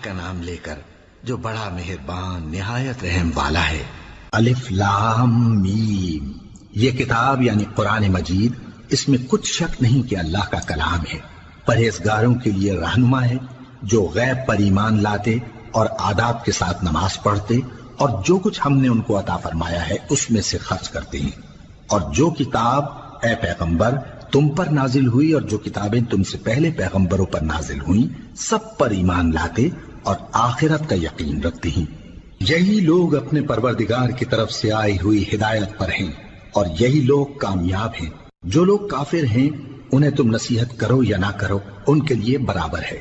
کا نام لے کر جو بڑا مہربان نہایت رحم والا ہے۔ الف لام میم، یہ کتاب یعنی قرآن مجید، اس میں کچھ شک نہیں کہ اللہ کا کلام ہے، پرہیزگاروں کے لیے رہنما ہے جو غیب پر ایمان لاتے اور آداب کے ساتھ نماز پڑھتے اور جو کچھ ہم نے ان کو عطا فرمایا ہے اس میں سے خرچ کرتے ہیں، اور جو کتاب اے پیغمبر تم پر نازل ہوئی اور جو کتابیں تم سے پہلے پیغمبروں پر نازل ہوئیں سب پر ایمان لاتے اور آخرت کا یقین رکھتے ہیں۔ یہی لوگ اپنے پروردگار کی طرف سے آئی ہوئی ہدایت پر ہیں اور یہی لوگ کامیاب ہیں۔ جو لوگ کافر ہیں انہیں تم نصیحت کرو یا نہ کرو ان کے لیے برابر ہے،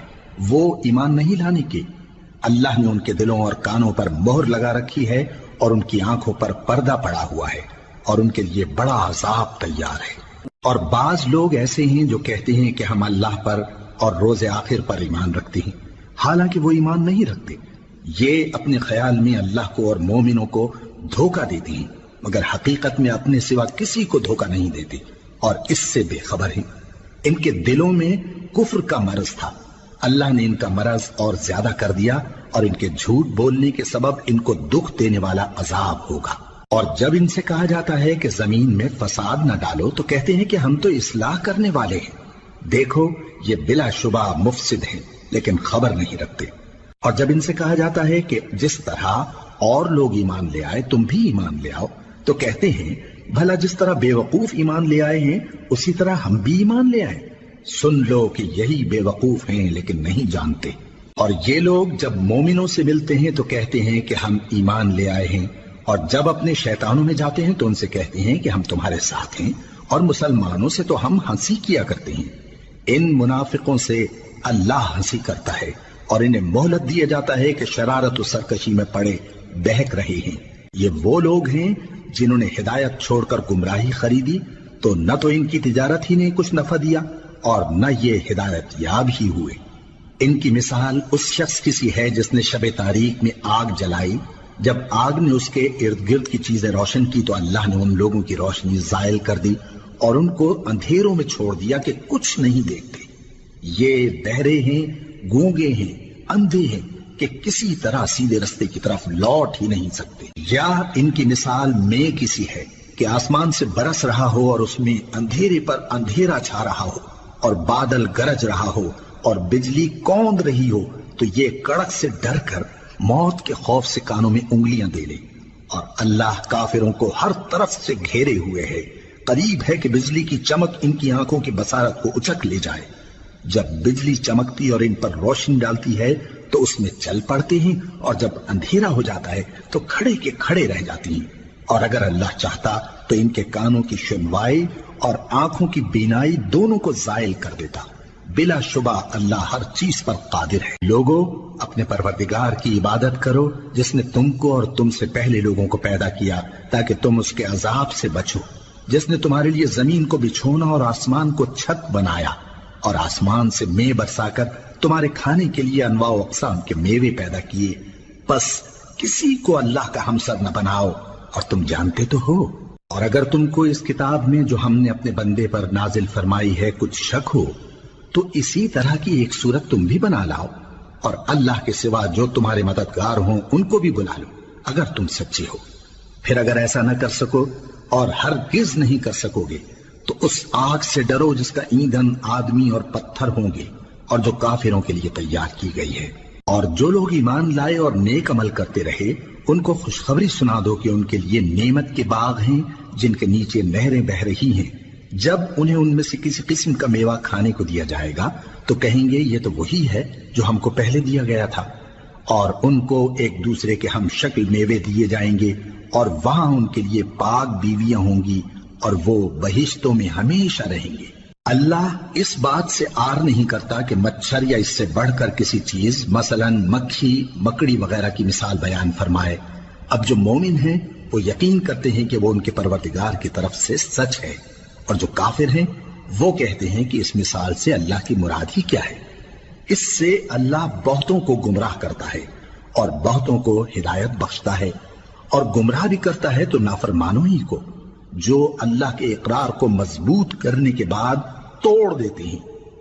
وہ ایمان نہیں لانے کے۔ اللہ نے ان کے دلوں اور کانوں پر مہر لگا رکھی ہے اور ان کی آنکھوں پر پردہ پڑا ہوا ہے اور ان کے لیے بڑا عذاب تیار ہے۔ اور بعض لوگ ایسے ہیں جو کہتے ہیں کہ ہم اللہ پر اور روز آخر پر ایمان رکھتے ہیں، حالانکہ وہ ایمان نہیں رکھتے۔ یہ اپنے خیال میں اللہ کو اور مومنوں کو دھوکہ دیتے ہیں، مگر حقیقت میں اپنے سوا کسی کو دھوکہ نہیں دیتے اور اس سے بے خبر ہیں۔ ان کے دلوں میں کفر کا مرض تھا، اللہ نے ان کا مرض اور زیادہ کر دیا اور ان کے جھوٹ بولنے کے سبب ان کو دکھ دینے والا عذاب ہوگا۔ اور جب ان سے کہا جاتا ہے کہ زمین میں فساد نہ ڈالو تو کہتے ہیں کہ ہم تو اصلاح کرنے والے ہیں۔ دیکھو یہ بلا شبہ مفسد ہیں لیکن خبر نہیں رکھتے۔ اور جب ان سے کہا جاتا ہے کہ جس طرح اور لوگ ایمان لے آئے تم بھی ایمان لے آؤ تو کہتے ہیں بھلا جس طرح بے وقوف ایمان لے آئے ہیں اسی طرح ہم بھی ایمان لے آئے۔ سن لو کہ یہی بے وقوف ہیں لیکن نہیں جانتے۔ اور یہ لوگ جب مومنوں سے ملتے ہیں تو کہتے ہیں کہ ہم ایمان لے آئے ہیں، اور جب اپنے شیطانوں میں جاتے ہیں تو ان سے کہتے ہیں کہ ہم تمہارے ساتھ ہیں، اور مسلمانوں سے تو ہم ہنسی کیا کرتے ہیں۔ ان منافقوں سے اللہ ہنسی کرتا ہے اور انہیں مہلت دیا جاتا ہے کہ شرارت و سرکشی میں پڑے بہک رہے ہیں۔ یہ وہ لوگ ہیں جنہوں نے ہدایت چھوڑ کر گمراہی خریدی تو نہ تو ان کی تجارت ہی نے کچھ نفع دیا اور نہ یہ ہدایت یاب ہی ہوئے۔ ان کی مثال اس شخص کی سی ہے جس نے شب تاریک میں آگ جلائی، جب آگ نے اس کے ارد گرد کی چیزیں روشن کی تو اللہ نے ان لوگوں کی روشنی زائل کر دی اور ان کو اندھیروں میں چھوڑ دیا کہ کچھ نہیں دیکھتے۔ یہ بہرے ہیں، گونگے ہیں، اندھے ہیں کہ کسی طرح سیدھے رستے کی طرف لوٹ ہی نہیں سکتے۔ یا ان کی مثال میں کسی ہے کہ آسمان سے برس رہا ہو اور اس میں اندھیرے پر اندھیرا چھا رہا ہو اور بادل گرج رہا ہو اور بجلی کوند رہی ہو تو یہ کڑک سے ڈر کر موت کے خوف سے کانوں میں انگلیاں دے لے۔ اور اللہ کافروں کو ہر طرف سے گھیرے ہوئے ہے، قریب ہے کہ بجلی کی چمک ان کی آنکھوں کی بصارت کو اچک لے جائے۔ جب بجلی چمکتی اور ان پر روشنی ڈالتی ہے تو اس میں چل پڑتے ہیں، اور جب اندھیرا ہو جاتا ہے تو کھڑے کے کھڑے رہ جاتی ہیں۔ اور اگر اللہ چاہتا تو ان کے کانوں کی سنوائی اور آنکھوں کی بینائی دونوں کو زائل کر دیتا۔ بلا شبہ اللہ ہر چیز پر قادر ہے۔ لوگوں اپنے پروردگار کی عبادت کرو جس نے تم کو اور تم سے پہلے لوگوں کو پیدا کیا تاکہ تم اس کے عذاب سے بچو، جس نے تمہارے لیے زمین کو بچھونا اور آسمان کو چھت بنایا اور آسمان سے مے برسا کر تمہارے کھانے کے لیے انواع و اقسام کے میوے پیدا کیے۔ بس کسی کو اللہ کا ہمسر نہ بناؤ اور تم جانتے تو ہو۔ اور اگر تم کو اس کتاب میں جو ہم نے اپنے بندے پر نازل فرمائی ہے کچھ شک ہو تو اسی طرح کی ایک صورت تم بھی بنا لاؤ اور اللہ کے سوا جو تمہارے مددگار ہوں ان کو بھی بلا لو اگر تم سچے ہو۔ پھر اگر ایسا نہ کر سکو اور ہرگز نہیں کر سکو گے تو اس آگ سے ڈرو جس کا ایندھن آدمی اور پتھر ہوں گے اور جو کافروں کے لیے تیار کی گئی ہے۔ اور جو لوگ ایمان لائے اور نیک عمل کرتے رہے ان کو خوشخبری سنا دو کہ ان کے لیے نعمت کے باغ ہیں جن کے نیچے نہریں بہ رہی ہیں۔ جب انہیں ان میں سے کسی قسم کا میوہ کھانے کو دیا جائے گا تو کہیں گے یہ تو وہی ہے جو ہم کو پہلے دیا گیا تھا، اور ان کو ایک دوسرے کے ہم شکل میوے دیے جائیں گے اور وہاں ان کے لیے پاک بیویاں ہوں گی اور وہ بہشتوں میں ہمیشہ رہیں گے۔ اللہ اس بات سے آر نہیں کرتا کہ مچھر یا اس سے بڑھ کر کسی چیز مثلا مکھی مکڑی وغیرہ کی مثال بیان فرمائے۔ اب جو مومن ہیں وہ یقین کرتے ہیں کہ وہ ان کے پروردگار کی طرف سے سچ ہے، اور جو کافر ہیں وہ کہتے ہیں کہ اس مثال سے اللہ کی مراد ہی کیا ہے۔ اس سے اللہ بہتوں کو گمراہ کرتا ہے اور بہتوں کو ہدایت بخشتا ہے، اور گمراہ بھی کرتا ہے تو نافرمانوں ہی کو، جو اللہ کے اقرار کو مضبوط کرنے کے بعد توڑ دیتے ہیں،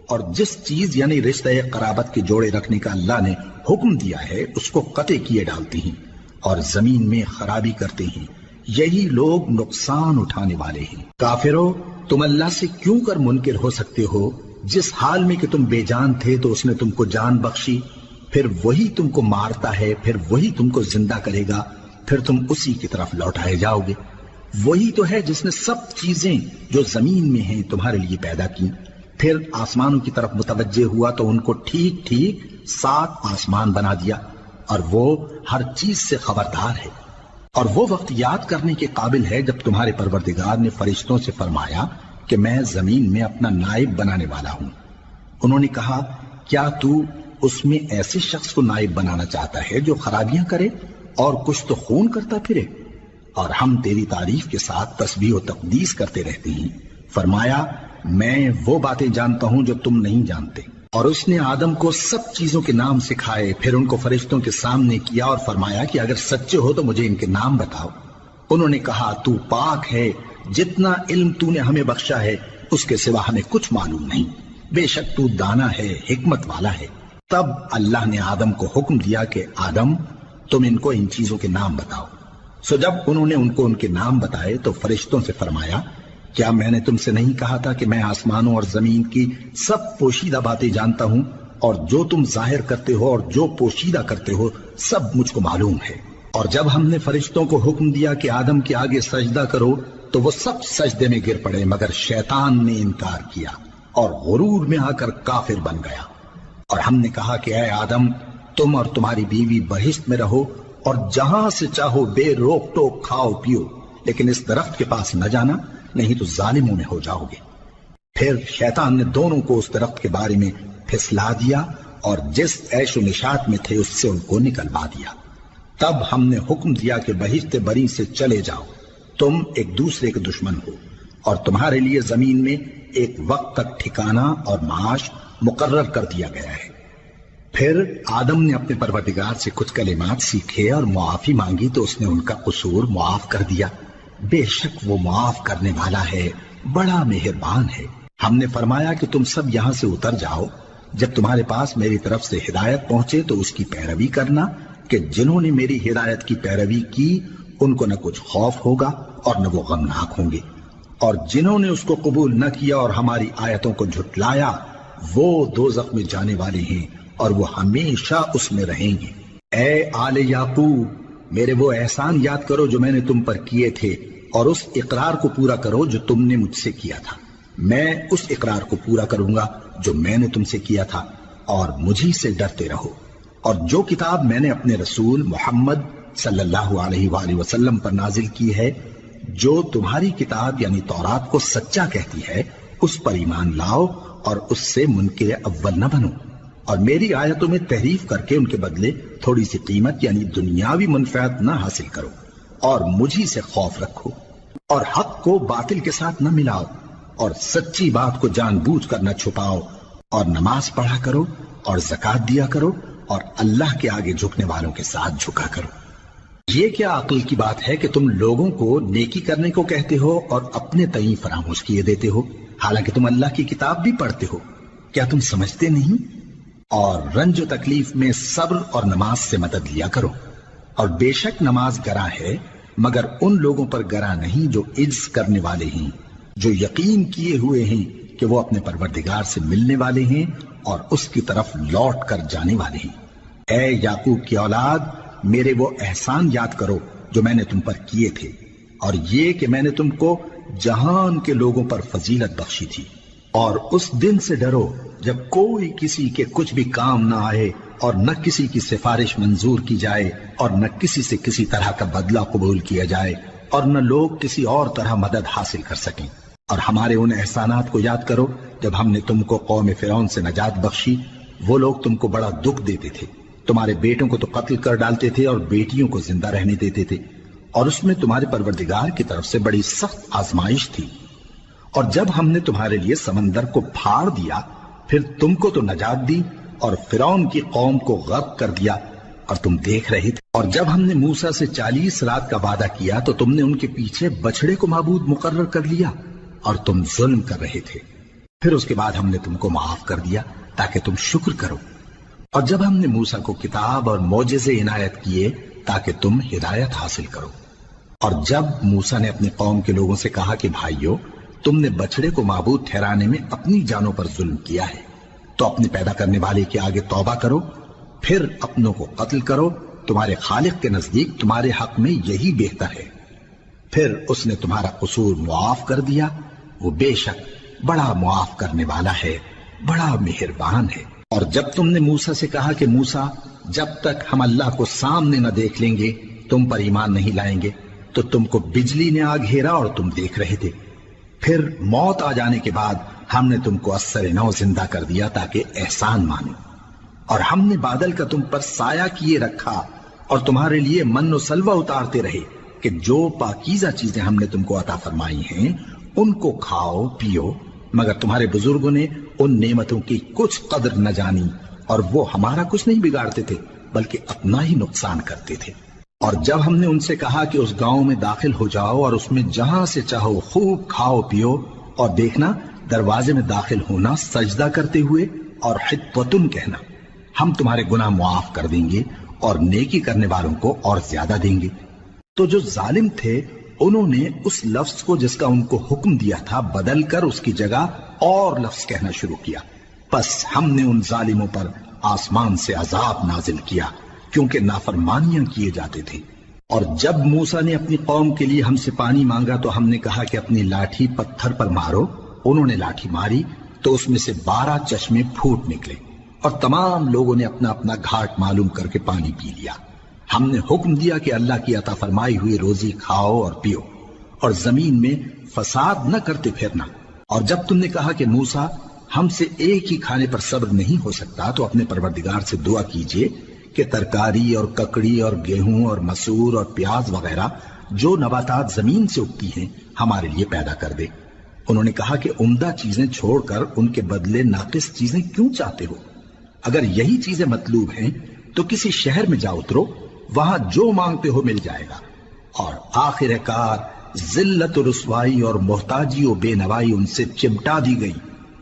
اور جس چیز یعنی رشتہ قرابت کے جوڑے رکھنے کا اللہ نے حکم دیا ہے اس کو قطع کیے ڈالتے ہیں اور زمین میں خرابی کرتے ہیں، یہی لوگ نقصان اٹھانے والے ہیں۔ کافرو، تم اللہ سے کیوں کر منکر ہو سکتے ہو؟ جس حال میں کہ تم بے جان تھے تو اس نے تم کو جان بخشی، پھر وہی تم کو مارتا ہے، پھر وہی تم کو زندہ کرے گا، پھر تم اسی کی طرف لوٹائے جاؤ گے۔ وہی تو ہے جس نے سب چیزیں جو زمین میں ہیں تمہارے لیے پیدا کی، پھر آسمانوں کی طرف متوجہ ہوا تو ان کو ٹھیک ٹھیک 7 آسمان بنا دیا، اور وہ ہر چیز سے خبردار ہے۔ اور وہ وقت یاد کرنے کے قابل ہے جب تمہارے پروردگار نے فرشتوں سے فرمایا کہ میں زمین میں اپنا نائب بنانے والا ہوں۔ انہوں نے کہا، کیا تو اس میں ایسے شخص کو نائب بنانا چاہتا ہے جو خرابیاں کرے اور کچھ تو خون کرتا پھرے؟ اور ہم تیری تعریف کے ساتھ تسبیح و تقدیس کرتے رہتے ہیں۔ فرمایا، میں وہ باتیں جانتا ہوں جو تم نہیں جانتے۔ اور اس نے آدم کو سب چیزوں کے نام سکھائے، پھر ان کو فرشتوں کے سامنے کیا اور فرمایا کہ اگر سچے ہو تو مجھے ان کے نام بتاؤ۔ انہوں نے کہا، تو پاک ہے، جتنا علم تو نے ہمیں بخشا ہے اس کے سوا ہمیں کچھ معلوم نہیں، بے شک تو دانا ہے، حکمت والا ہے۔ تب اللہ نے آدم کو حکم دیا کہ آدم، تم ان کو ان چیزوں کے نام بتاؤ۔ سو جب انہوں نے ان کو ان کے نام بتائے تو فرشتوں سے فرمایا، کیا میں نے تم سے نہیں کہا تھا کہ میں آسمانوں اور زمین کی سب پوشیدہ باتیں جانتا ہوں، اور جو تم ظاہر کرتے ہو اور جو پوشیدہ کرتے ہو سب مجھ کو معلوم ہے۔ اور جب ہم نے فرشتوں کو حکم دیا کہ آدم کے آگے سجدہ کرو تو وہ سب سجدے میں گر پڑے مگر شیطان نے انکار کیا اور غرور میں آ کر کافر بن گیا۔ اور ہم نے کہا کہ اے آدم، تم اور تمہاری بیوی بہشت میں رہو اور جہاں سے چاہو بے روک ٹوک کھاؤ پیو، لیکن اس درخت کے پاس نہ جانا، نہیں تو ظالموں میں ہو جاؤ گے۔ پھر شیطان نے دونوں کو اس درخت کے بارے میں پھسلا دیا اور جس عیش و نشاط میں تھے اس سے ان کو نکلوا دیا۔ تب ہم نے حکم دیا کہ بہشت بری سے چلے جاؤ، تم ایک دوسرے کے دشمن ہو، اور تمہارے لیے زمین میں ایک وقت تک ٹھکانہ اور معاش مقرر کر دیا گیا ہے۔ پھر آدم نے اپنے پروردگار سے کچھ کلمات سیکھے اور معافی مانگی تو اس نے ان کا قصور معاف کر دیا۔ بے شک وہ معاف کرنے والا ہے، بڑا مہربان ہے۔ ہم نے فرمایا کہ تم سب یہاں سے اتر جاؤ، جب تمہارے پاس میری طرف سے ہدایت پہنچے تو اس کی پیروی کرنا، کہ جنہوں نے میری ہدایت کی پیروی کی ان کو نہ کچھ خوف ہوگا اور نہ وہ غمناک ہوں گے، اور جنہوں نے اس کو قبول نہ کیا اور ہماری آیتوں کو جھٹلایا وہ دوزخ میں جانے والے ہیں اور وہ ہمیشہ اس میں رہیں گے۔ اے آل یعقوب، میرے وہ احسان یاد کرو جو میں نے تم پر کیے تھے، اور اس اقرار کو پورا کرو جو تم نے مجھ سے کیا تھا۔ میں اس اقرار کو پورا کروں گا جو میں نے تم سے کیا تھا، اور مجھی سے ڈرتے رہو۔ اور جو کتاب میں نے اپنے رسول محمد صلی اللہ علیہ وآلہ وسلم پر نازل کی ہے، جو تمہاری کتاب یعنی تورات کو سچا کہتی ہے، اس پر ایمان لاؤ اور اس سے منکر اول نہ بنو، اور میری آیتوں میں تحریف کر کے ان کے بدلے تھوڑی سی قیمت یعنی دنیاوی منفعت نہ حاصل کرو، اور مجھی سے خوف رکھو، اور حق کو باطل کے ساتھ نہ ملاؤ، اور سچی بات کو جان بوجھ کر نہ چھپاؤ، اور نماز پڑھا کرو اور زکوٰۃ دیا کرو، اور اللہ کے آگے جھکنے والوں کے ساتھ جھکا کرو۔ یہ کیا عقل کی بات ہے کہ تم لوگوں کو نیکی کرنے کو کہتے ہو اور اپنے تئیں فراموش کیے دیتے ہو، حالانکہ تم اللہ کی کتاب بھی پڑھتے ہو؟ کیا تم سمجھتے نہیں؟ اور رنج و تکلیف میں صبر اور نماز سے مدد لیا کرو، اور بے شک نماز گراں ہے مگر ان لوگوں پر گراں نہیں جو عجز کرنے والے ہیں، جو یقین کیے ہوئے ہیں کہ وہ اپنے پروردگار سے ملنے والے ہیں اور اس کی طرف لوٹ کر جانے والے ہیں۔ اے یعقوب کی اولاد، میرے وہ احسان یاد کرو جو میں نے تم پر کیے تھے، اور یہ کہ میں نے تم کو جہان کے لوگوں پر فضیلت بخشی تھی۔ اور اس دن سے ڈرو جب کوئی کسی کے کچھ بھی کام نہ آئے، اور نہ کسی کی سفارش منظور کی جائے، اور نہ کسی سے کسی طرح کا بدلہ قبول کیا جائے، اور نہ لوگ کسی اور طرح مدد حاصل کر سکیں۔ اور ہمارے ان احسانات کو یاد کرو جب ہم نے تم کو قوم فرعون سے نجات بخشی، وہ لوگ تم کو بڑا دکھ دیتے تھے، تمہارے بیٹوں کو تو قتل کر ڈالتے تھے اور بیٹیوں کو زندہ رہنے دیتے تھے، اور اس میں تمہارے پروردگار کی طرف سے بڑی سخت آزمائش تھی۔ اور جب ہم نے تمہارے لیے سمندر کو پھاڑ دیا، پھر تم کو تو نجات دی اور فرعون کی قوم کو غرق کر دیا، اور تم دیکھ رہے تھے۔ اور جب ہم نے موسیٰ سے 40 رات کا وعدہ کیا تو تم نے ان کے پیچھے بچڑے کو معبود مقرر کر لیا، اور تم ظلم کر رہے تھے۔ پھر اس کے بعد ہم نے تم کو معاف کر دیا تاکہ تم شکر کرو۔ اور جب ہم نے موسیٰ کو کتاب اور معجزے عنایت کیے تاکہ تم ہدایت حاصل کرو، اور جب موسیٰ نے اپنی قوم کے لوگوں سے کہا کہ بھائیو، تم نے بچڑے کو معبود ٹھہرانے میں اپنی جانوں پر ظلم کیا ہے، تو اپنے پیدا کرنے والے کے آگے توبہ کرو، پھر اپنوں کو قتل کرو، تمہارے خالق کے نزدیک تمہارے حق میں یہی بہتر ہے۔ پھر اس نے تمہارا قصور معاف کر دیا، وہ بے شک بڑا معاف کرنے والا ہے، بڑا مہربان ہے۔ اور جب تم نے موسیٰ سے کہا کہ موسیٰ، جب تک ہم اللہ کو سامنے نہ دیکھ لیں گے تم پر ایمان نہیں لائیں گے، تو تم کو بجلی نے آ گھیرا اور تم دیکھ رہے تھے، پھر موت آ جانے کے بعد ہم نے تم کو اثر نو زندہ کر دیا تاکہ احسان مانو، اور ہم نے بادل کا تم پر سایہ کیے رکھا اور تمہارے لیے من و سلوہ اتارتے رہے کہ جو پاکیزہ چیزیں ہم نے تم کو عطا فرمائی ہیں ان کو کھاؤ پیو، مگر تمہارے بزرگوں نے ان نعمتوں کی کچھ قدر نہ جانی، اور وہ ہمارا کچھ نہیں بگاڑتے تھے بلکہ اپنا ہی نقصان کرتے تھے۔ اور جب ہم نے ان سے کہا کہ اس گاؤں میں داخل ہو جاؤ اور اس میں جہاں سے چاہو خوب کھاؤ پیو، اور دیکھنا دروازے میں داخل ہونا سجدہ کرتے ہوئے اور حطوۃ کہنا، ہم تمہارے گناہ معاف کر دیں گے اور نیکی کرنے والوں کو اور زیادہ دیں گے، تو جو ظالم تھے انہوں نے اس لفظ کو جس کا ان کو حکم دیا تھا بدل کر اس کی جگہ اور لفظ کہنا شروع کیا، پس ہم نے ان ظالموں پر آسمان سے عذاب نازل کیا کیونکہ نافرمانیاں کیے جاتے تھے۔ اور جب موسیٰ نے اپنی قوم کے لیے ہم سے پانی مانگا تو ہم نے کہا کہ اپنی لاٹھی پتھر پر مارو، انہوں نے لاٹھی ماری تو اس میں سے 12 چشمے پھوٹ نکلے، اور تمام لوگوں نے اپنا اپنا گھاٹ معلوم کر کے پانی پی لیا۔ ہم نے حکم دیا کہ اللہ کی عطا فرمائی ہوئی روزی کھاؤ اور پیو، اور زمین میں فساد نہ کرتے پھرنا۔ اور جب تم نے کہا کہ موسیٰ، ہم سے ایک ہی کھانے پر صبر نہیں ہو سکتا، تو اپنے پروردگار سے دعا کیجئے کہ ترکاری اور ککڑی اور گیہوں اور مسور اور پیاز وغیرہ جو نباتات زمین سے اگتی ہیں ہمارے لیے پیدا کر دے۔ انہوں نے کہا کہ عمدہ چیزیں چھوڑ کر ان کے بدلے ناقص چیزیں کیوں چاہتے ہو؟ اگر یہی چیزیں مطلوب ہیں تو کسی شہر میں جا اترو، وہاں جو مانگتے ہو مل جائے گا۔ اور آخر کار ذلت و رسوائی اور محتاجی و بے نوائی ان سے چمٹا دی گئی،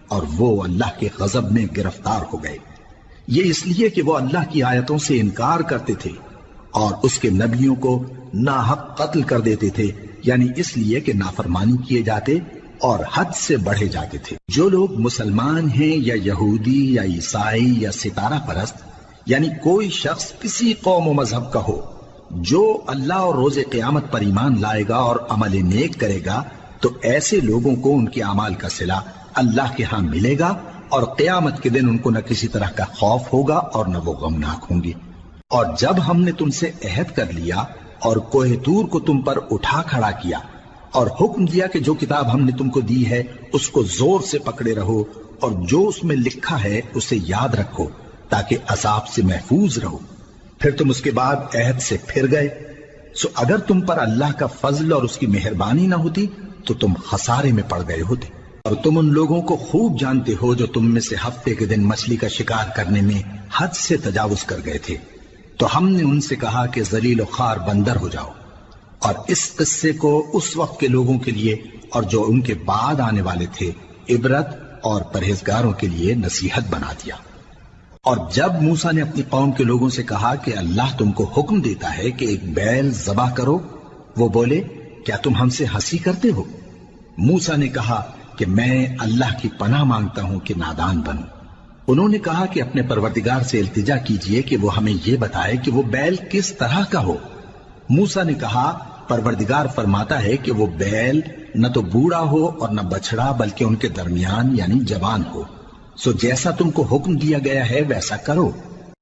اور وہ اللہ کے غضب میں گرفتار ہو گئے، یہ اس لیے کہ وہ اللہ کی آیتوں سے انکار کرتے تھے اور اس کے نبیوں کو ناحق قتل کر دیتے تھے، یعنی اس لیے کہ نافرمانی کیے جاتے اور حد سے بڑھے جاتے تھے۔ جو لوگ مسلمان ہیں یا یہودی یا عیسائی یا ستارہ پرست، یعنی کوئی شخص کسی قوم و مذہب کا ہو، جو اللہ اور روز قیامت پر ایمان لائے گا اور عمل نیک کرے گا، تو ایسے لوگوں کو ان کے اعمال کا صلہ اللہ کے ہاں ملے گا، اور قیامت کے دن ان کو نہ کسی طرح کا خوف ہوگا اور نہ وہ غمناک ہوں گے۔ اور جب ہم نے تم سے عہد کر لیا اور کوہ طور کو تم پر اٹھا کھڑا کیا اور حکم دیا کہ جو کتاب ہم نے تم کو دی ہے اس کو زور سے پکڑے رہو، اور جو اس میں لکھا ہے اسے یاد رکھو تاکہ عذاب سے محفوظ رہو، پھر تم اس کے بعد عہد سے پھر گئے، سو اگر تم پر اللہ کا فضل اور اس کی مہربانی نہ ہوتی تو تم خسارے میں پڑ گئے ہوتے۔ اور تم ان لوگوں کو خوب جانتے ہو جو تم میں سے ہفتے کے دن مچھلی کا شکار کرنے میں حد سے تجاوز کر گئے تھے، تو ہم نے ان سے کہا کہ ذلیل و خوار بندر ہو جاؤ، اور اس قصے کو اس وقت کے لوگوں کے لیے اور جو ان کے بعد آنے والے تھے عبرت اور پرہیزگاروں کے لیے نصیحت بنا دیا۔ اور جب موسیٰ نے اپنی قوم کے لوگوں سے کہا کہ اللہ تم کو حکم دیتا ہے کہ ایک بیل ذبح کرو، وہ بولے کیا تم ہم سے ہنسی کرتے ہو؟ موسیٰ نے کہا کہ میں اللہ کی پناہ مانگتا ہوں کہ نادان بنوں۔ انہوں نے کہا کہ اپنے پروردگار سے التجا کیجئے کہ وہ ہمیں یہ بتائے کہ وہ بیل کس طرح کا ہو۔ موسیٰ نے کہا پروردگار فرماتا ہے کہ وہ بیل نہ تو بوڑھا ہو اور نہ بچڑا بلکہ ان کے درمیان یعنی جوان ہو، سو جیسا تم کو حکم دیا گیا ہے ویسا کرو۔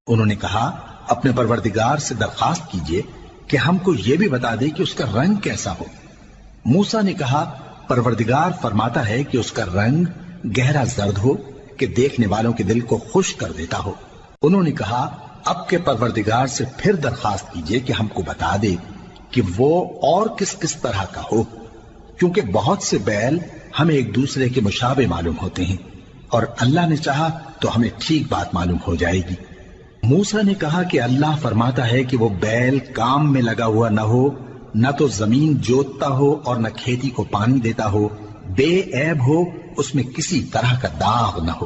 انہوں نے کہا اپنے پروردگار سے درخواست کیجئے کہ ہم کو یہ بھی بتا دے کہ اس کا رنگ کیسا ہو۔ موسیٰ نے کہا پروردگار فرماتا ہے کہ اس کا رنگ گہرا زرد ہو کہ دیکھنے والوں کے دل کو خوش کر دیتا ہو۔ انہوں نے کہا اب کے پروردگار سے پھر درخواست کیجئے کہ ہم کو بتا دے کہ وہ اور کس کس طرح کا ہو، کیونکہ بہت سے بیل ہمیں ایک دوسرے کے مشابہ معلوم ہوتے ہیں، اور اللہ نے چاہا تو ہمیں ٹھیک بات معلوم ہو جائے گی۔ موسیٰ نے کہا کہ اللہ فرماتا ہے کہ وہ بیل کام میں لگا ہوا نہ ہو، نہ تو زمین جوتتا ہو اور نہ کھیتی کو پانی دیتا ہو، بے عیب ہو، اس میں کسی طرح کا داغ نہ ہو،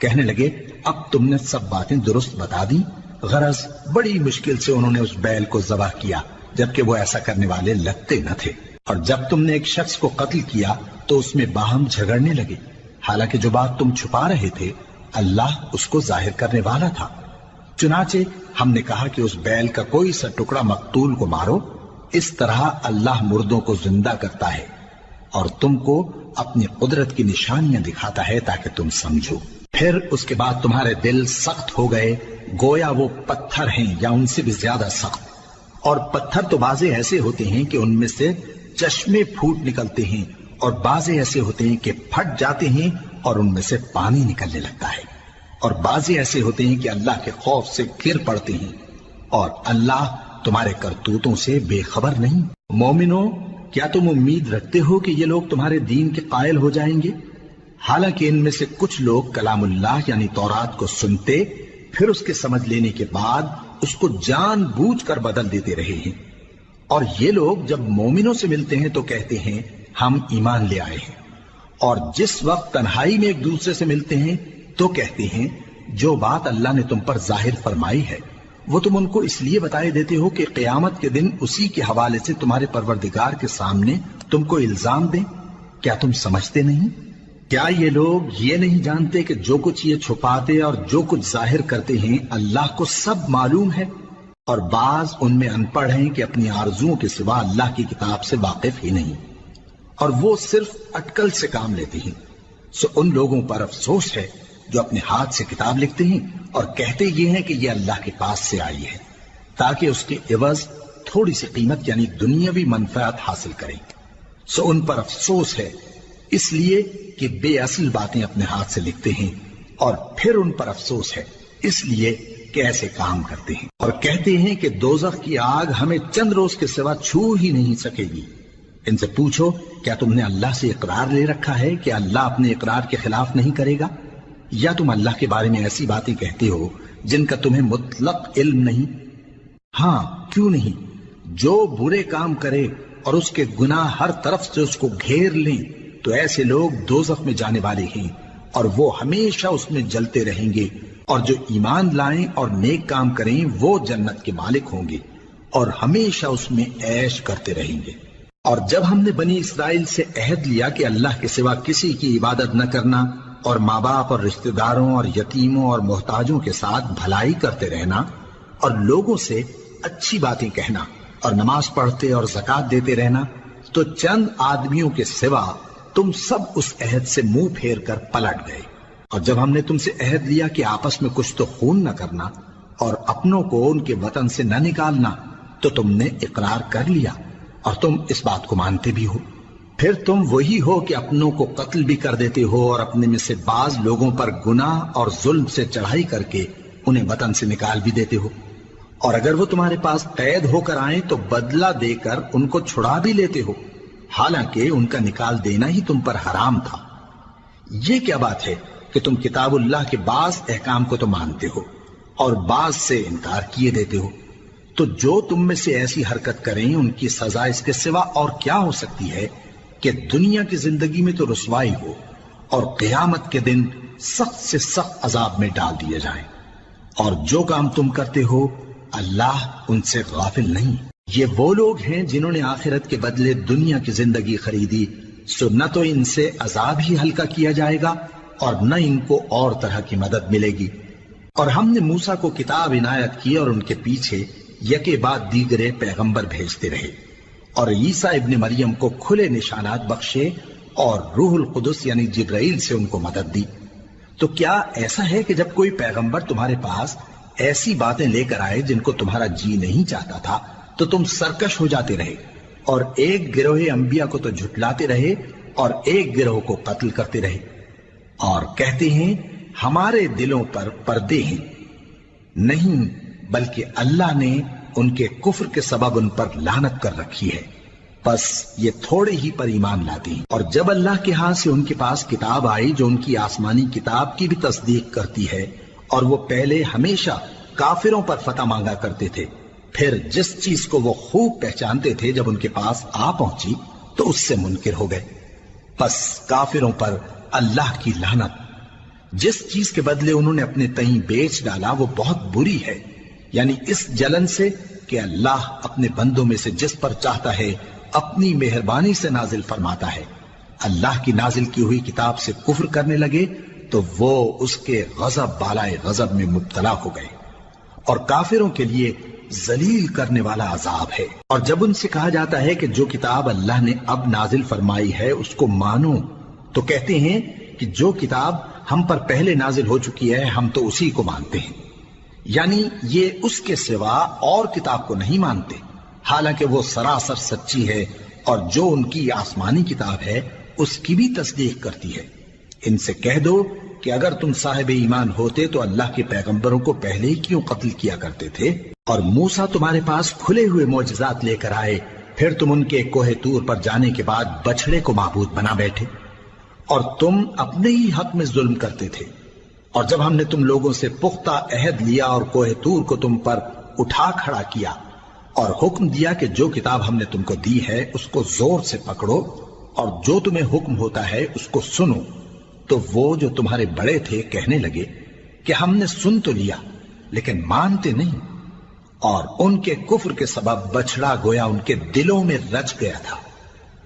کہنے لگے اب تم نے سب باتیں درست بتا دی. غرض بڑی مشکل سے انہوں نے اس بیل کو ذبح کیا جبکہ وہ ایسا کرنے والے لگتے نہ تھے. اور جب تم نے ایک شخص کو قتل کیا تو اس میں باہم جھگڑنے لگے، حالانکہ جو بات تم چھپا رہے تھے اللہ اس کو ظاہر کرنے والا تھا. چنانچہ ہم نے کہا کہ اس بیل کا کوئی سا ٹکڑا مقتول کو مارو. اس طرح اللہ مردوں کو زندہ کرتا ہے اور تم کو اپنی قدرت کی نشانیاں دکھاتا ہے تاکہ تم سمجھو. پھر اس کے بعد تمہارے دل سخت ہو گئے گویا وہ پتھر ہیں یا ان سے بھی زیادہ سخت. اور پتھر تو بعضے ایسے ہوتے ہیں کہ ان میں سے چشمے پھوٹ نکلتے ہیں اور بعضے ایسے ہوتے ہیں کہ پھٹ جاتے ہیں اور ان میں سے پانی نکلنے لگتا ہے. اور بعضے ایسے ہوتے ہیں کہ اللہ کے خوف سے گر پڑتے ہیں اور اللہ تمہارے کرتوتوں سے بے خبر نہیں. مومنو، کیا تم امید رکھتے ہو کہ یہ لوگ تمہارے دین کے قائل ہو جائیں گے؟ حالانکہ ان میں سے کچھ لوگ کلام اللہ یعنی تورات کو سنتے پھر اس کے سمجھ لینے کے بعد اس کو جان بوجھ کر بدل دیتے رہے ہیں. اور یہ لوگ جب مومنوں سے ملتے ہیں تو کہتے ہیں ہم ایمان لے آئے ہیں، اور جس وقت تنہائی میں ایک دوسرے سے ملتے ہیں تو کہتے ہیں جو بات اللہ نے تم پر ظاہر فرمائی ہے وہ تم ان کو اس لیے بتائے دیتے ہو کہ قیامت کے دن اسی کے حوالے سے تمہارے پروردگار کے سامنے تم کو الزام دیں. کیا تم سمجھتے نہیں؟ کیا یہ لوگ یہ نہیں جانتے کہ جو کچھ یہ چھپاتے اور جو کچھ ظاہر کرتے ہیں اللہ کو سب معلوم ہے؟ اور بعض ان میں ان پڑھ ہیں کہ اپنی آرزوؤں کے سوا اللہ کی کتاب سے واقف ہی نہیں، اور وہ صرف اٹکل سے کام لیتے ہیں. سو ان لوگوں پر افسوس ہے جو اپنے ہاتھ سے کتاب لکھتے ہیں اور کہتے یہ ہیں کہ یہ اللہ کے پاس سے آئی ہے تاکہ اس کے عوض تھوڑی سی قیمت یعنی دنیاوی منفعت حاصل کریں. سو ان پر افسوس ہے اس لیے کہ بے اصل باتیں اپنے ہاتھ سے لکھتے ہیں، اور پھر ان پر افسوس ہے اس لیے کہ ایسے کام کرتے ہیں اور کہتے ہیں کہ دوزخ کی آگ ہمیں چند روز کے سوا چھو ہی نہیں سکے گی. ان سے پوچھو کیا تم نے اللہ سے اقرار لے رکھا ہے کہ اللہ اپنے اقرار کے خلاف نہیں کرے گا؟ یا تم اللہ کے بارے میں ایسی باتیں کہتے ہو جن کا تمہیں مطلق علم نہیں؟ ہاں کیوں نہیں، جو برے کام کرے اور اس کے گناہ ہر طرف سے اس کو گھیر لیں تو ایسے لوگ دوزخ میں جانے والے ہیں اور وہ ہمیشہ اس میں جلتے رہیں گے. اور جو ایمان لائیں اور نیک کام کریں وہ جنت کے مالک ہوں گے اور ہمیشہ اس میں عیش کرتے رہیں گے. اور جب ہم نے بنی اسرائیل سے عہد لیا کہ اللہ کے سوا کسی کی عبادت نہ کرنا اور ماں باپ اور رشتہ داروں اور یتیموں اور محتاجوں کے ساتھ بھلائی کرتے رہنا اور لوگوں سے اچھی باتیں کہنا اور نماز پڑھتے اور زکوٰۃ دیتے رہنا، تو چند آدمیوں کے سوا تم سب اس عہد سے منہ پھیر کر پلٹ گئے. اور جب ہم نے تم سے عہد لیا کہ آپس میں کچھ تو خون نہ کرنا اور اپنوں کو ان کے وطن سے نہ نکالنا تو تم نے اقرار کر لیا اور تم اس بات کو مانتے بھی ہو. پھر تم وہی ہو کہ اپنوں کو قتل بھی کر دیتے ہو اور اپنے میں سے بعض لوگوں پر گناہ اور ظلم سے چڑھائی کر کے انہیں وطن سے نکال بھی دیتے ہو. اور اگر وہ تمہارے پاس قید ہو کر آئیں تو بدلہ دے کر ان کو چھڑا بھی لیتے ہو، حالانکہ ان کا نکال دینا ہی تم پر حرام تھا. یہ کیا بات ہے کہ تم کتاب اللہ کے بعض احکام کو تو مانتے ہو اور بعض سے انکار کیے دیتے ہو؟ تو جو تم میں سے ایسی حرکت کریں ان کی سزا اس کے سوا اور کیا ہو سکتی ہے کہ دنیا کی زندگی میں تو رسوائی ہو اور قیامت کے دن سخت سے سخت عذاب میں ڈال دیے جائیں. اور جو کام تم کرتے ہو اللہ ان سے غافل نہیں. یہ وہ لوگ ہیں جنہوں نے آخرت کے بدلے دنیا کی زندگی خریدی، سو نہ تو ان سے عذاب ہی ہلکا کیا جائے گا اور نہ ان کو اور طرح کی مدد ملے گی. اور ہم نے موسیٰ کو کتاب عنایت کی اور ان کے پیچھے یکے بعد دیگرے پیغمبر بھیجتے رہے اور عیسیٰ ابن مریم کو کھلے نشانات بخشے اور روح القدس یعنی جبرائیل سے ان کو مدد دی. تو کیا ایسا ہے کہ جب کوئی پیغمبر تمہارے پاس ایسی باتیں لے کر آئے جن کو تمہارا جی نہیں چاہتا تھا تو تم سرکش ہو جاتے رہے اور ایک گروہ انبیاء کو تو جھٹلاتے رہے اور ایک گروہ کو قتل کرتے رہے اور کہتے ہیں ہمارے دلوں پر پردے ہیں؟ نہیں، بلکہ اللہ نے ان کے کفر کے سبب ان پر لعنت کر رکھی ہے، بس یہ تھوڑے ہی پر ایمان لاتے ہیں. اور جب اللہ کے ہاں سے ان کے پاس کتاب آئی جو ان کی آسمانی کتاب کی بھی تصدیق کرتی ہے، اور وہ پہلے ہمیشہ کافروں پر فتح مانگا کرتے تھے، پھر جس چیز کو وہ خوب پہچانتے تھے جب ان کے پاس آ پہنچی تو اس سے منکر ہو گئے. بس کافروں پر اللہ کی لعنت. جس چیز کے بدلے انہوں نے اپنے تئیں بیچ ڈالا وہ بہت بری ہے، یعنی اس جلن سے کہ اللہ اپنے بندوں میں سے جس پر چاہتا ہے اپنی مہربانی سے نازل فرماتا ہے۔ اللہ کی نازل کی ہوئی کتاب سے کفر کرنے لگے تو وہ اس کے غضب بالائے غضب میں مبتلا ہو گئے، اور کافروں کے لیے ذلیل کرنے والا عذاب ہے۔ اور جب ان سے کہا جاتا ہے کہ جو کتاب اللہ نے اب نازل فرمائی ہے اس کو مانو، تو کہتے ہیں کہ جو کتاب ہم پر پہلے نازل ہو چکی ہے ہم تو اسی کو مانتے ہیں، یعنی یہ اس کے سوا اور کتاب کو نہیں مانتے، حالانکہ وہ سراسر سچی ہے، اور جو ان کی آسمانی کتاب ہے اس کی بھی تصدیق کرتی ہے۔ ان سے کہہ دو کہ اگر تم صاحب ایمان ہوتے تو اللہ کے پیغمبروں کو پہلے ہی کیوں قتل کیا کرتے تھے؟ اور موسیٰ تمہارے پاس کھلے ہوئے معجزات لے کر آئے، پھر تم ان کے کوہ طور پر جانے کے بعد بچڑے کو معبود بنا بیٹھے، اور تم اپنے ہی حق میں ظلم کرتے تھے۔ اور جب ہم نے تم لوگوں سے پختہ عہد لیا اور کوہ طور کو تم پر اٹھا کھڑا کیا اور حکم دیا کہ جو کتاب ہم نے تم کو دی ہے اس کو زور سے پکڑو اور جو تمہیں حکم ہوتا ہے اس کو سنو، تو وہ جو تمہارے بڑے تھے کہنے لگے کہ ہم نے سن تو لیا لیکن مانتے نہیں، اور ان کے کفر کے سبب بچڑا گویا ان کے دلوں میں رچ گیا تھا۔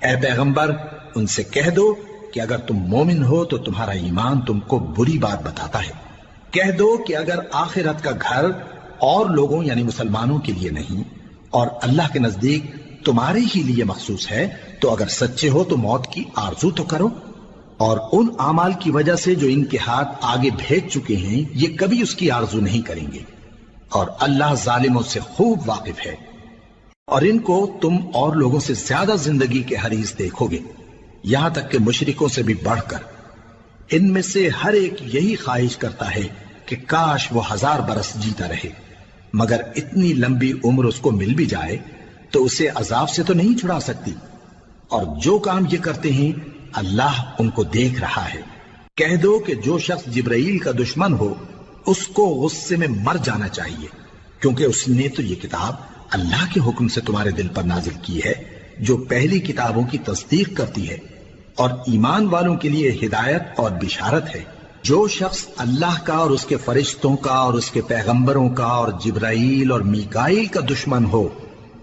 اے پیغمبر ان سے کہہ دو کہ اگر تم مومن ہو تو تمہارا ایمان تم کو بری بات بتاتا ہے۔ کہہ دو کہ اگر آخرت کا گھر اور لوگوں یعنی مسلمانوں کے لیے نہیں اور اللہ کے نزدیک تمہارے ہی لیے مخصوص ہے تو اگر سچے ہو تو موت کی آرزو تو کرو، اور ان اعمال کی وجہ سے جو ان کے ہاتھ آگے بھیج چکے ہیں یہ کبھی اس کی آرزو نہیں کریں گے، اور اللہ ظالموں سے خوب واقف ہے۔ اور ان کو تم اور لوگوں سے زیادہ زندگی کے حریص دیکھو گے، یہاں تک کہ مشرکوں سے بھی بڑھ کر۔ ان میں سے ہر ایک یہی خواہش کرتا ہے کہ کاش وہ 1000 برس جیتا رہے، مگر اتنی لمبی عمر اس کو مل بھی جائے تو اسے عذاب سے تو نہیں چھڑا سکتی، اور جو کام یہ کرتے ہیں اللہ ان کو دیکھ رہا ہے۔ کہہ دو کہ جو شخص جبرائیل کا دشمن ہو اس کو غصے میں مر جانا چاہیے، کیونکہ اس نے تو یہ کتاب اللہ کے حکم سے تمہارے دل پر نازل کی ہے جو پہلی کتابوں کی تصدیق کرتی ہے، اور ایمان والوں کے لیے ہدایت اور بشارت ہے۔ جو شخص اللہ کا اور اس کے فرشتوں کا اور اس کے پیغمبروں کا اور جبرائیل اور میکائیل کا دشمن ہو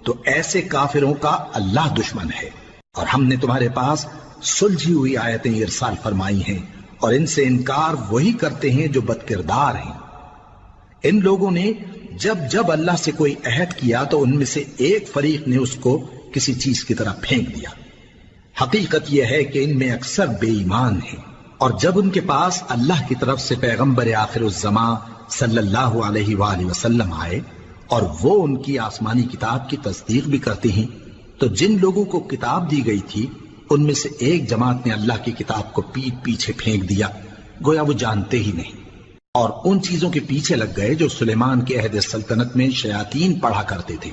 تو ایسے کافروں کا اللہ دشمن ہے۔ اور ہم نے تمہارے پاس سلجھی ہوئی آیتیں ارسال فرمائی ہیں، اور ان سے انکار وہی کرتے ہیں جو بد کردار ہیں۔ ان لوگوں نے جب جب اللہ سے کوئی عہد کیا تو ان میں سے ایک فریق نے اس کو کسی چیز کی طرح پھینک دیا۔ حقیقت یہ ہے کہ ان میں اکثر بے ایمان ہیں، اور جب ان کے پاس اللہ کی طرف سے پیغمبر آخر الزماں صلی اللہ علیہ وآلہ وسلم آئے اور وہ ان کی آسمانی کتاب کی تصدیق بھی کرتے ہیں، تو جن لوگوں کو کتاب دی گئی تھی ان میں سے ایک جماعت نے اللہ کی کتاب کو پیٹ پیچھے پھینک دیا، گویا وہ جانتے ہی نہیں، اور ان چیزوں کے پیچھے لگ گئے جو سلیمان کے عہد سلطنت میں شیاطین پڑھا کرتے تھے۔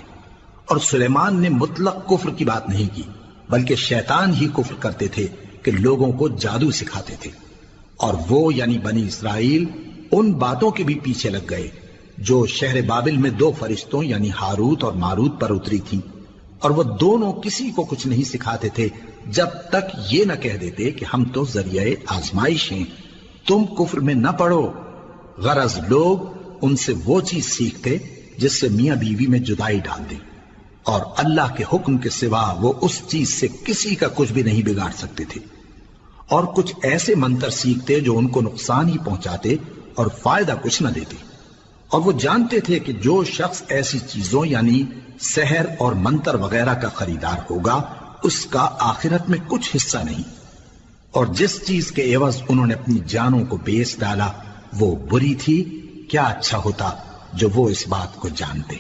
اور سلیمان نے مطلق کفر کی بات نہیں کی، بلکہ شیطان ہی کفر کرتے تھے کہ لوگوں کو جادو سکھاتے تھے، اور وہ یعنی بنی اسرائیل ان باتوں کے بھی پیچھے لگ گئے جو شہر بابل میں 2 فرشتوں یعنی ہاروت اور ماروت پر اتری تھی، اور وہ دونوں کسی کو کچھ نہیں سکھاتے تھے جب تک یہ نہ کہہ دیتے کہ ہم تو ذریعہ آزمائش ہیں، تم کفر میں نہ پڑو۔ غرض لوگ ان سے وہ چیز سیکھتے جس سے میاں بیوی میں جدائی ڈال دیں، اور اللہ کے حکم کے سوا وہ اس چیز سے کسی کا کچھ بھی نہیں بگاڑ سکتے تھے، اور کچھ ایسے منتر سیکھتے جو ان کو نقصان ہی پہنچاتے اور فائدہ کچھ نہ دیتے، اور وہ جانتے تھے کہ جو شخص ایسی چیزوں یعنی سحر اور منتر وغیرہ کا خریدار ہوگا اس کا آخرت میں کچھ حصہ نہیں، اور جس چیز کے عوض انہوں نے اپنی جانوں کو بیچ ڈالا وہ بری تھی، کیا اچھا ہوتا جو وہ اس بات کو جانتے۔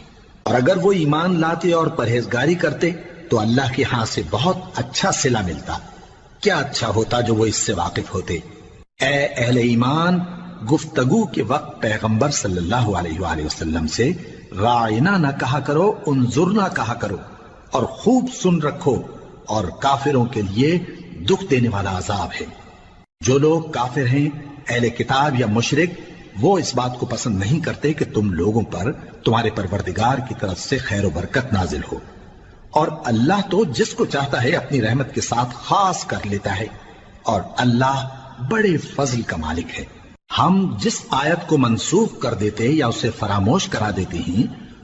اور اگر وہ ایمان لاتے اور پرہیزگاری کرتے تو اللہ کے ہاں سے بہت اچھا صلہ ملتا، کیا اچھا ہوتا جو وہ اس سے واقف ہوتے۔ اے اہل ایمان، گفتگو کے وقت پیغمبر صلی اللہ علیہ وآلہ وسلم سے راعنا نہ کہا کرو، انظرنا کہا کرو، اور خوب سن رکھو، اور کافروں کے لیے دکھ دینے والا عذاب ہے۔ جو لوگ کافر ہیں، اہل کتاب یا مشرک، وہ اس بات کو پسند نہیں کرتے کہ تم لوگوں پر تمہارے پروردگار کی طرف سے خیر و برکت نازل ہو، اور اللہ تو جس کو چاہتا ہے اپنی رحمت کے ساتھ خاص کر لیتا ہے، اور اللہ بڑے فضل کا مالک ہے۔ ہم جس آیت کو منسوخ کر دیتے یا اسے فراموش کرا دیتے ہیں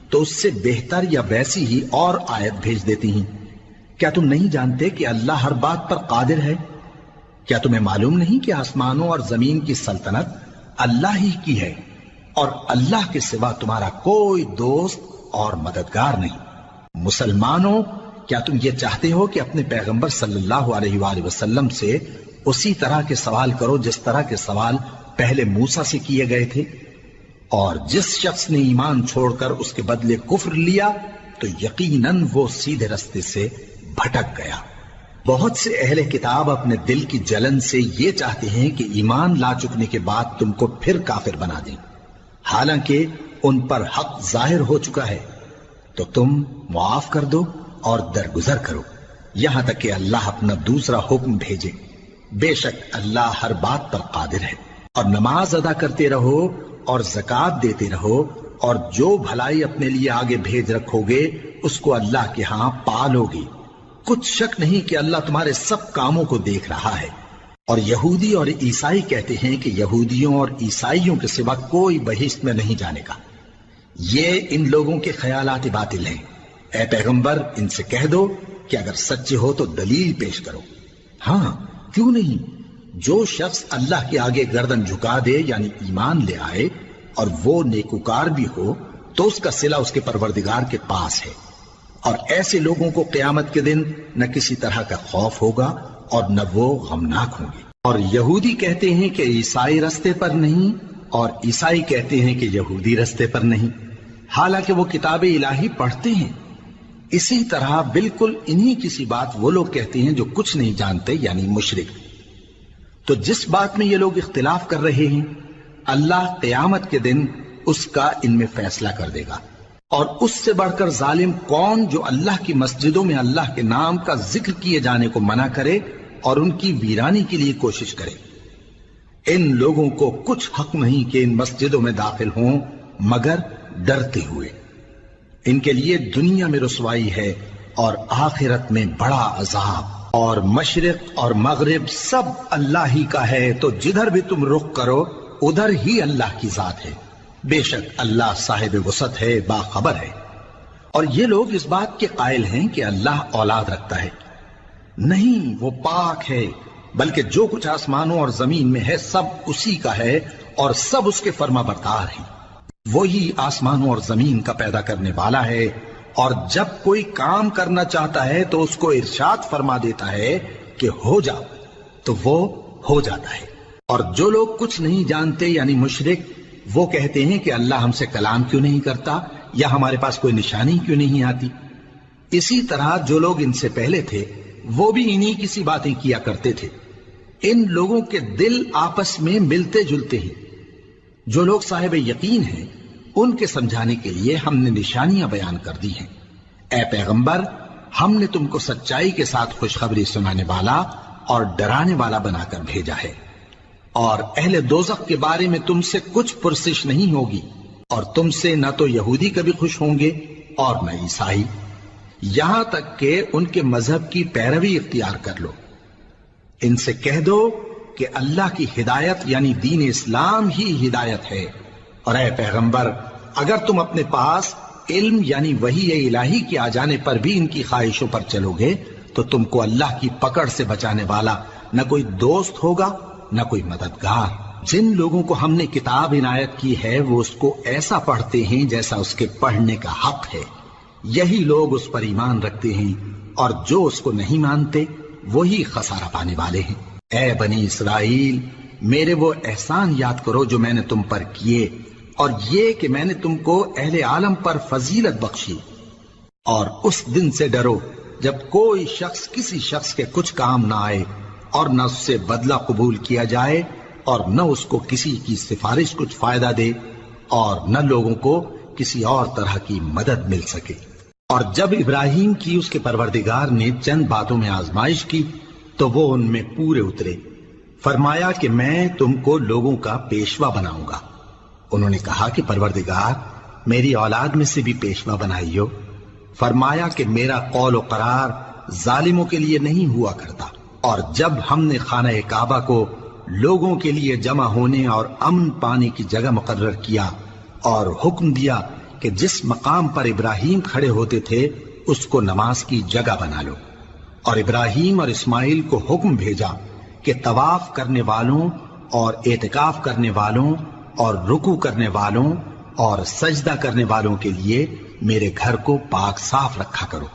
تو اس سے بہتر یا ویسی ہی اور آیت بھیج دیتی ہیں۔ کیا تم نہیں جانتے کہ اللہ ہر بات پر قادر ہے؟ کیا تمہیں معلوم نہیں کہ آسمانوں اور زمین کی سلطنت اللہ ہی کی ہے اور اللہ کے سوا تمہارا کوئی دوست اور مددگار نہیں؟ مسلمانوں، کیا تم یہ چاہتے ہو کہ اپنے پیغمبر صلی اللہ علیہ وآلہ وسلم سے اسی طرح کے سوال کرو جس طرح کے سوال پہلے موسیٰ سے کیے گئے تھے؟ اور جس شخص نے ایمان چھوڑ کر اس کے بدلے کفر لیا تو یقیناً وہ سیدھے رستے سے بھٹک گیا۔ بہت سے اہل کتاب اپنے دل کی جلن سے یہ چاہتے ہیں کہ ایمان لا چکنے کے بعد تم کو پھر کافر بنا دیں، حالانکہ ان پر حق ظاہر ہو چکا ہے۔ تو تم معاف کر دو اور درگزر کرو یہاں تک کہ اللہ اپنا دوسرا حکم بھیجے۔ بے شک اللہ ہر بات پر قادر ہے۔ اور نماز ادا کرتے رہو اور زکوٰۃ دیتے رہو، اور جو بھلائی اپنے لیے آگے بھیج رکھو گے اس کو اللہ کے ہاں پالو گے۔ کچھ شک نہیں کہ اللہ تمہارے سب کاموں کو دیکھ رہا ہے۔ اور یہودی اور عیسائی کہتے ہیں کہ یہودیوں اور عیسائیوں کے سوا کوئی بہشت میں نہیں جانے کا۔ یہ ان لوگوں کے خیالات باطل ہیں۔ اے پیغمبر، ان سے کہہ دو کہ اگر سچے ہو تو دلیل پیش کرو۔ ہاں، کیوں نہیں؟ جو شخص اللہ کے آگے گردن جھکا دے یعنی ایمان لے آئے اور وہ نیکوکار بھی ہو تو اس کا صلہ اس کے پروردگار کے پاس ہے۔ اور ایسے لوگوں کو قیامت کے دن نہ کسی طرح کا خوف ہوگا اور نہ وہ غمناک ہوں گے۔ اور یہودی کہتے ہیں کہ عیسائی رستے پر نہیں، اور عیسائی کہتے ہیں کہ یہودی رستے پر نہیں، حالانکہ وہ کتاب الہی پڑھتے ہیں۔ اسی طرح بالکل انہی کسی بات وہ لوگ کہتے ہیں جو کچھ نہیں جانتے یعنی مشرک۔ تو جس بات میں یہ لوگ اختلاف کر رہے ہیں اللہ قیامت کے دن اس کا ان میں فیصلہ کر دے گا۔ اور اس سے بڑھ کر ظالم کون جو اللہ کی مسجدوں میں اللہ کے نام کا ذکر کیے جانے کو منع کرے اور ان کی ویرانی کے لیے کوشش کرے۔ ان لوگوں کو کچھ حق نہیں کہ ان مسجدوں میں داخل ہوں مگر ڈرتے ہوئے۔ ان کے لیے دنیا میں رسوائی ہے اور آخرت میں بڑا عذاب۔ اور مشرق اور مغرب سب اللہ ہی کا ہے، تو جدھر بھی تم رخ کرو ادھر ہی اللہ کی ذات ہے۔ بے شک اللہ صاحب وسعت ہے، باخبر ہے۔ اور یہ لوگ اس بات کے قائل ہیں کہ اللہ اولاد رکھتا ہے۔ نہیں، وہ پاک ہے، بلکہ جو کچھ آسمانوں اور زمین میں ہے سب اسی کا ہے اور سب اس کے فرما بردار ہیں۔ وہی آسمانوں اور زمین کا پیدا کرنے والا ہے، اور جب کوئی کام کرنا چاہتا ہے تو اس کو ارشاد فرما دیتا ہے کہ ہو جاؤ، تو وہ ہو جاتا ہے۔ اور جو لوگ کچھ نہیں جانتے یعنی مشرک، وہ کہتے ہیں کہ اللہ ہم سے کلام کیوں نہیں کرتا یا ہمارے پاس کوئی نشانی کیوں نہیں آتی۔ اسی طرح جو لوگ ان سے پہلے تھے وہ بھی انہی کسی باتیں کیا کرتے تھے۔ ان لوگوں کے دل آپس میں ملتے جلتے ہیں۔ جو لوگ صاحب یقین ہیں ان کے سمجھانے کے لیے ہم نے نشانیاں بیان کر دی ہیں۔ اے پیغمبر، ہم نے تم کو سچائی کے ساتھ خوشخبری سنانے والا اور ڈرانے والا بنا کر بھیجا ہے۔ اور اہل دوزخ کے بارے میں تم سے کچھ پرسش نہیں ہوگی، اور تم سے نہ تو یہودی کبھی خوش ہوں گے اور نہ عیسائی، یہاں تک کہ ان کے مذہب کی پیروی اختیار کر لو۔ ان سے کہہ دو کہ اللہ کی ہدایت یعنی دین اسلام ہی ہدایت ہے۔ اور اے پیغمبر، اگر تم اپنے پاس علم یعنی وحی الہی کے آ جانے پر بھی ان کی خواہشوں پر چلو گے تو تم کو اللہ کی پکڑ سے بچانے والا نہ کوئی دوست ہوگا نہ کوئی مددگار۔ جن لوگوں کو ہم نے کتاب عنایت کی ہے وہ اس کو ایسا پڑھتے ہیں جیسا اس کے پڑھنے کا حق ہے، یہی لوگ اس پر ایمان رکھتے ہیں، اور جو اس کو نہیں مانتے وہی خسارہ پانے والے ہیں۔ اے بنی اسرائیل، میرے وہ احسان یاد کرو جو میں نے تم پر کیے، اور یہ کہ میں نے تم کو اہل عالم پر فضیلت بخشی۔ اور اس دن سے ڈرو جب کوئی شخص کسی شخص کے کچھ کام نہ آئے اور نہ اس سے بدلہ قبول کیا جائے، اور نہ اس کو کسی کی سفارش کچھ فائدہ دے، اور نہ لوگوں کو کسی اور طرح کی مدد مل سکے۔ اور جب ابراہیم کی اس کے پروردگار نے چند باتوں میں آزمائش کی تو وہ ان میں پورے اترے۔ فرمایا کہ میں تم کو لوگوں کا پیشوا بناؤں گا۔ انہوں نے کہا کہ پروردگار، میری اولاد میں سے بھی پیشوا بنائیو۔ فرمایا کہ میرا قول و قرار ظالموں کے لیے نہیں ہوا کرتا۔ اور جب ہم نے خانہ کعبہ کو لوگوں کے لیے جمع ہونے اور امن پانے کی جگہ مقرر کیا، اور حکم دیا کہ جس مقام پر ابراہیم کھڑے ہوتے تھے اس کو نماز کی جگہ بنا لو۔ اور ابراہیم اور اسماعیل کو حکم بھیجا کہ طواف کرنے والوں اور اعتکاف کرنے والوں اور رکوع کرنے والوں اور سجدہ کرنے والوں کے لیے میرے گھر کو پاک صاف رکھا کرو۔